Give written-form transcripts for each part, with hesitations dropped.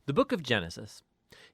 The book of Genesis.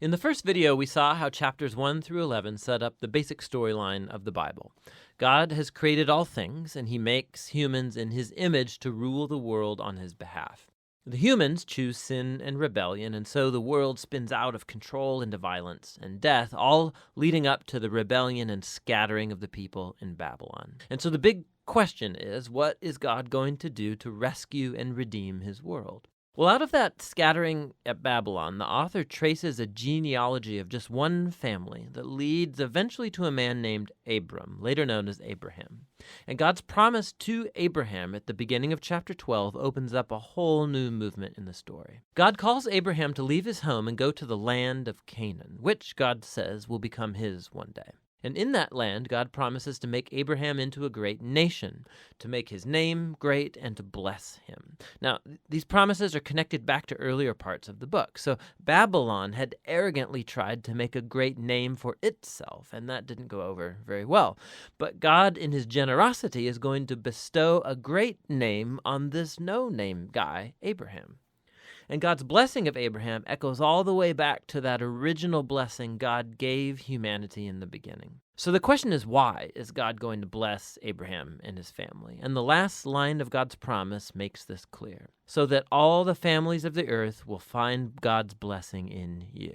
In the first video, we saw how chapters 1 through 11 set up the basic storyline of the Bible. God has created all things, and he makes humans in his image to rule the world on his behalf. The humans choose sin and rebellion, and so the world spins out of control into violence and death, all leading up to the rebellion and scattering of the people in Babylon. And so the big question is, what is God going to do to rescue and redeem his world? Well, out of that scattering at Babylon, the author traces a genealogy of just one family that leads eventually to a man named Abram, later known as Abraham. And God's promise to Abraham at the beginning of chapter 12 opens up a whole new movement in the story. God calls Abraham to leave his home and go to the land of Canaan, which God says will become his one day. And in that land, God promises to make Abraham into a great nation, to make his name great, and to bless him. Now, these promises are connected back to earlier parts of the book. So Babylon had arrogantly tried to make a great name for itself, and that didn't go over very well. But God, in his generosity, is going to bestow a great name on this no-name guy, Abraham. And God's blessing of Abraham echoes all the way back to that original blessing God gave humanity in the beginning. So the question is, why is God going to bless Abraham and his family? And the last line of God's promise makes this clear. So that all the families of the earth will find God's blessing in you.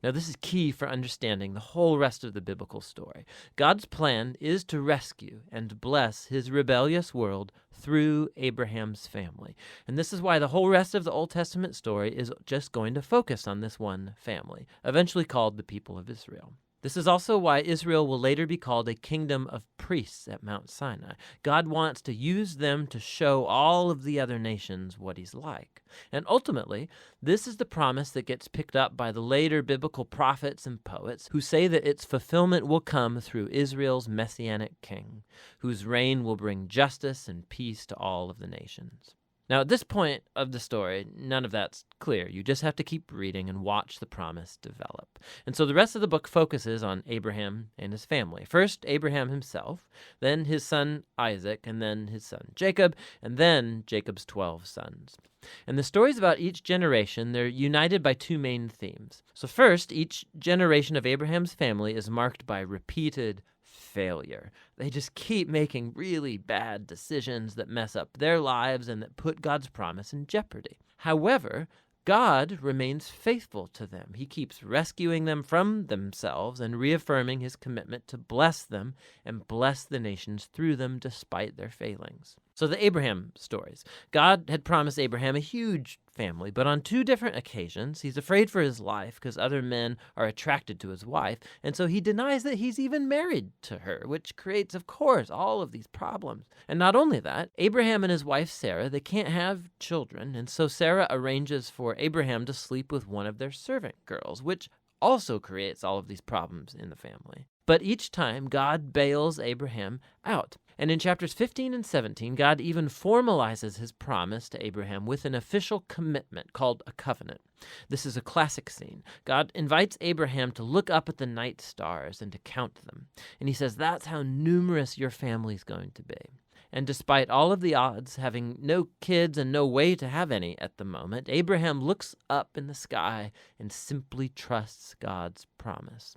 Now, this is key for understanding the whole rest of the biblical story. God's plan is to rescue and bless his rebellious world through Abraham's family. And this is why the whole rest of the Old Testament story is just going to focus on this one family, eventually called the people of Israel. This is also why Israel will later be called a kingdom of priests at Mount Sinai. God wants to use them to show all of the other nations what he's like. And ultimately, this is the promise that gets picked up by the later biblical prophets and poets who say that its fulfillment will come through Israel's messianic king, whose reign will bring justice and peace to all of the nations. Now, at this point of the story, none of that's clear. You just have to keep reading and watch the promise develop. And so the rest of the book focuses on Abraham and his family. First, Abraham himself, then his son Isaac, and then his son Jacob, and then Jacob's 12 sons. And the stories about each generation, they're united by two main themes. So first, each generation of Abraham's family is marked by repeated failure. They just keep making really bad decisions that mess up their lives and that put God's promise in jeopardy. However, God remains faithful to them. He keeps rescuing them from themselves and reaffirming his commitment to bless them and bless the nations through them despite their failings. So the Abraham stories. God had promised Abraham a huge family, but on two different occasions, he's afraid for his life because other men are attracted to his wife, and so he denies that he's even married to her, which creates, of course, all of these problems. And not only that, Abraham and his wife Sarah, they can't have children, and so Sarah arranges for Abraham to sleep with one of their servant girls, which also creates all of these problems in the family. But each time, God bails Abraham out. And in chapters 15 and 17, God even formalizes his promise to Abraham with an official commitment called a covenant. This is a classic scene. God invites Abraham to look up at the night stars and to count them. And he says, that's how numerous your family's going to be. And despite all of the odds, having no kids and no way to have any at the moment, Abraham looks up in the sky and simply trusts God's promise.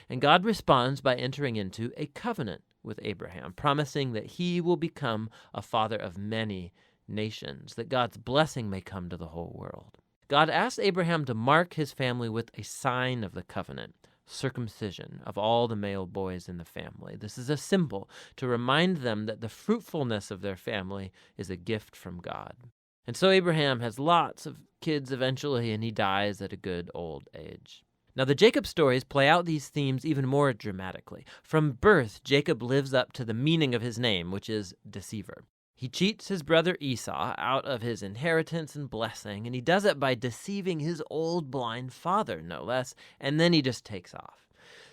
And God responds by entering into a covenant with Abraham, promising that he will become a father of many nations, that God's blessing may come to the whole world. God asks Abraham to mark his family with a sign of the covenant, circumcision of all the male boys in the family. This is a symbol to remind them that the fruitfulness of their family is a gift from God. And so Abraham has lots of kids eventually, and he dies at a good old age. Now, the Jacob stories play out these themes even more dramatically. From birth, Jacob lives up to the meaning of his name, which is deceiver. He cheats his brother Esau out of his inheritance and blessing, and he does it by deceiving his old blind father, no less, and then he just takes off.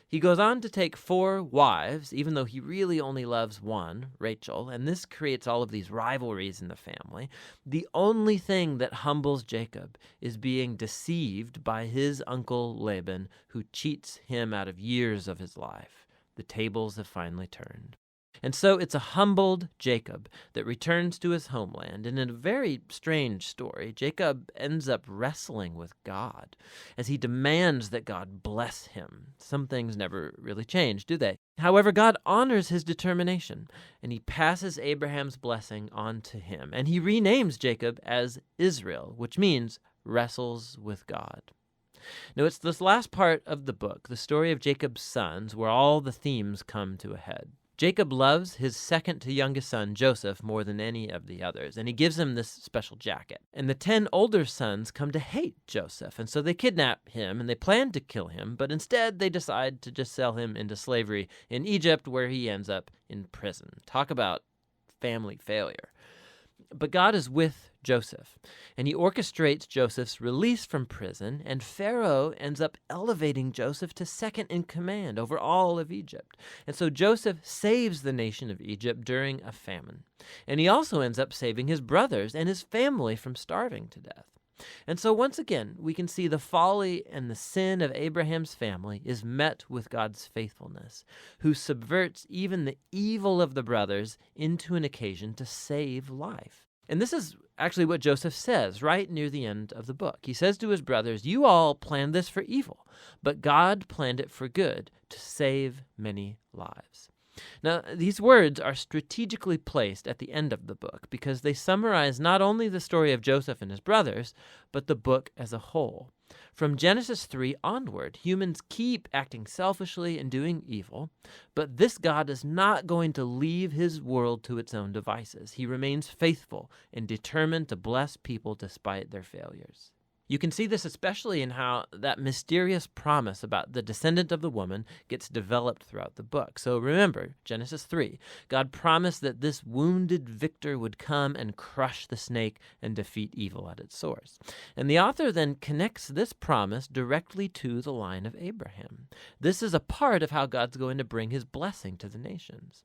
He goes on to take 4 wives, even though he really only loves one, Rachel, and this creates all of these rivalries in the family. The only thing that humbles Jacob is being deceived by his uncle Laban, who cheats him out of years of his life. The tables have finally turned. And so it's a humbled Jacob that returns to his homeland. And in a very strange story, Jacob ends up wrestling with God as he demands that God bless him. Some things never really change, do they? However, God honors his determination, and he passes Abraham's blessing on to him. And he renames Jacob as Israel, which means wrestles with God. Now, it's this last part of the book, the story of Jacob's sons, where all the themes come to a head. Jacob loves his second to youngest son, Joseph, more than any of the others, and he gives him this special jacket. And the 10 older sons come to hate Joseph, and so they kidnap him, and they plan to kill him, but instead they decide to just sell him into slavery in Egypt, where he ends up in prison. Talk about family failure. But God is with Joseph, and he orchestrates Joseph's release from prison, and Pharaoh ends up elevating Joseph to second in command over all of Egypt. And so Joseph saves the nation of Egypt during a famine. And he also ends up saving his brothers and his family from starving to death. And so once again, we can see the folly and the sin of Abraham's family is met with God's faithfulness, who subverts even the evil of the brothers into an occasion to save life. And this is actually what Joseph says right near the end of the book. He says to his brothers, "You all planned this for evil, but God planned it for good, to save many lives." Now, these words are strategically placed at the end of the book because they summarize not only the story of Joseph and his brothers, but the book as a whole. From Genesis 3 onward, humans keep acting selfishly and doing evil, but this God is not going to leave his world to its own devices. He remains faithful and determined to bless people despite their failures. You can see this especially in how that mysterious promise about the descendant of the woman gets developed throughout the book. So remember, Genesis 3, God promised that this wounded victor would come and crush the snake and defeat evil at its source. And the author then connects this promise directly to the line of Abraham. This is a part of how God's going to bring his blessing to the nations.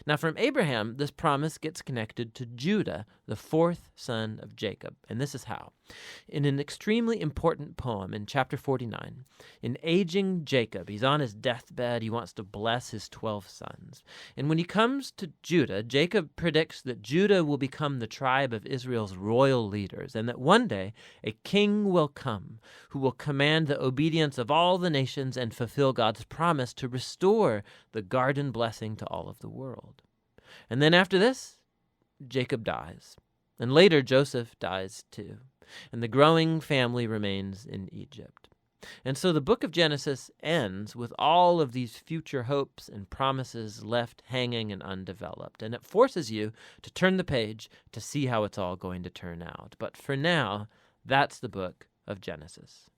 Now, from Abraham, this promise gets connected to Judah, the fourth son of Jacob, and this is how. In an extremely important poem in chapter 49, in aging Jacob, he's on his deathbed, he wants to bless his 12 sons. And when he comes to Judah, Jacob predicts that Judah will become the tribe of Israel's royal leaders, and that one day a king will come who will command the obedience of all the nations and fulfill God's promise to restore the garden blessing to all of the world. And then after this, Jacob dies. And later, Joseph dies too. And the growing family remains in Egypt. And so the book of Genesis ends with all of these future hopes and promises left hanging and undeveloped. And it forces you to turn the page to see how it's all going to turn out. But for now, that's the book of Genesis.